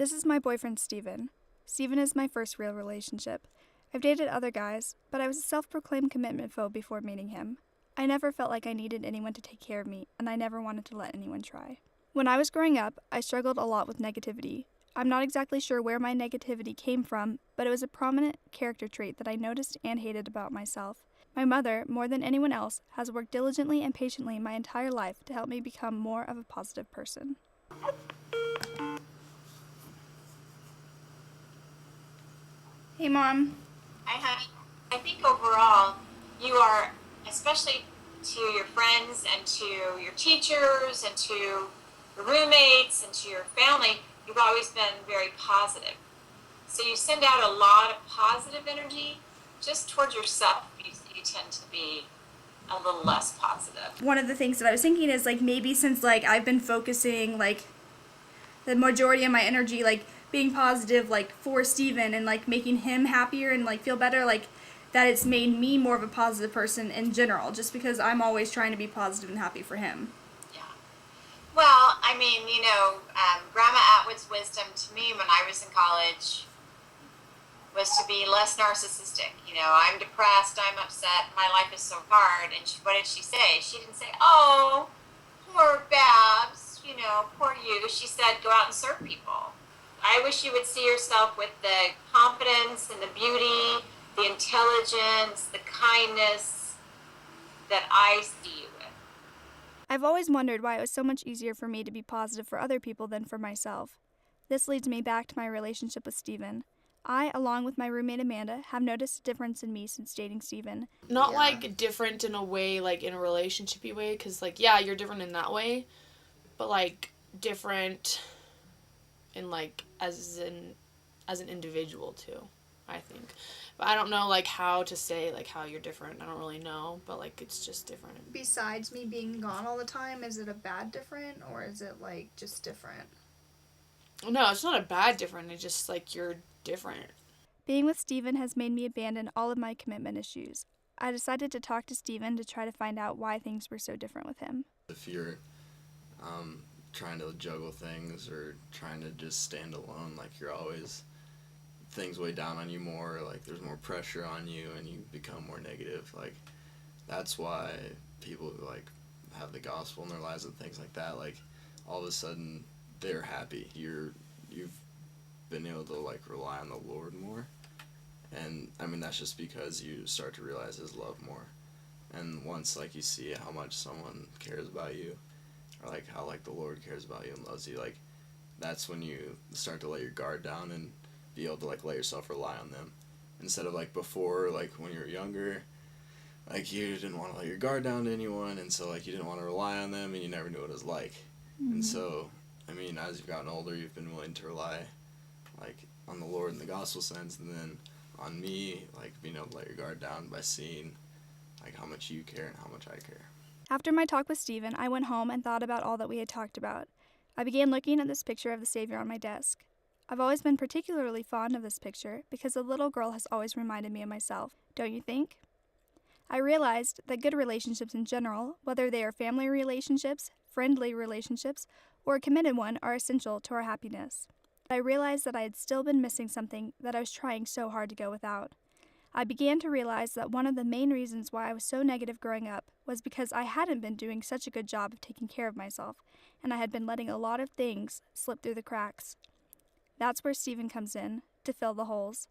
This is my boyfriend, Steven. Steven is my first real relationship. I've dated other guys, but I was a self-proclaimed commitment phobe before meeting him. I never felt like I needed anyone to take care of me, and I never wanted to let anyone try. When I was growing up, I struggled a lot with negativity. I'm not exactly sure where my negativity came from, but it was a prominent character trait that I noticed and hated about myself. My mother, more than anyone else, has worked diligently and patiently my entire life to help me become more of a positive person. Hey, Mom. I think overall, you are, especially to your friends and to your teachers and to your roommates and to your family, you've always been very positive. So you send out a lot of positive energy. Just towards yourself, you tend to be a little less positive. One of the things that I was thinking is maybe since I've been focusing the majority of my energy being positive for Steven and making him happier and feel better that it's made me more of a positive person in general just because I'm always trying to be positive and happy for him. Yeah. Well, I mean, Grandma Atwood's wisdom to me when I was in college was to be less narcissistic. I'm depressed, I'm upset, my life is so hard. And what did she say? She didn't say, oh, poor Babs, poor you. She said, go out and serve people. I wish you would see yourself with the confidence and the beauty, the intelligence, the kindness that I see you with. I've always wondered why it was so much easier for me to be positive for other people than for myself. This leads me back to my relationship with Steven. I, along with my roommate Amanda, have noticed a difference in me since dating Steven. Not different in a way, in a relationship-y way, because you're different in that way, but different in as an individual too, I think. But I don't know how to say how you're different. I don't really know, but it's just different. Besides me being gone all the time, is it a bad different or is it just different? No, it's not a bad different. It's just you're different. Being with Steven has made me abandon all of my commitment issues. I decided to talk to Steven to try to find out why things were so different with him. If you're trying to juggle things or trying to just stand alone, you're always, things weigh down on you more, there's more pressure on you and you become more negative. That's why people who have the gospel in their lives and things like that, all of a sudden they're happy. You've been able to rely on the Lord more, and I mean that's just because you start to realize His love more, and once you see how much someone cares about you, or how the Lord cares about you and loves you, that's when you start to let your guard down and be able to let yourself rely on them, instead of before, when you were younger, you didn't want to let your guard down to anyone, and so you didn't want to rely on them, and you never knew what it was like. Mm-hmm. And so I mean, as you've gotten older, you've been willing to rely on the Lord in the gospel sense, and then on me, being able to let your guard down by seeing how much you care and how much I care. After my talk with Steven, I went home and thought about all that we had talked about. I began looking at this picture of the Savior on my desk. I've always been particularly fond of this picture because the little girl has always reminded me of myself, don't you think? I realized that good relationships in general, whether they are family relationships, friendly relationships, or a committed one, are essential to our happiness. I realized that I had still been missing something that I was trying so hard to go without. I began to realize that one of the main reasons why I was so negative growing up was because I hadn't been doing such a good job of taking care of myself, and I had been letting a lot of things slip through the cracks. That's where Steven comes in, to fill the holes.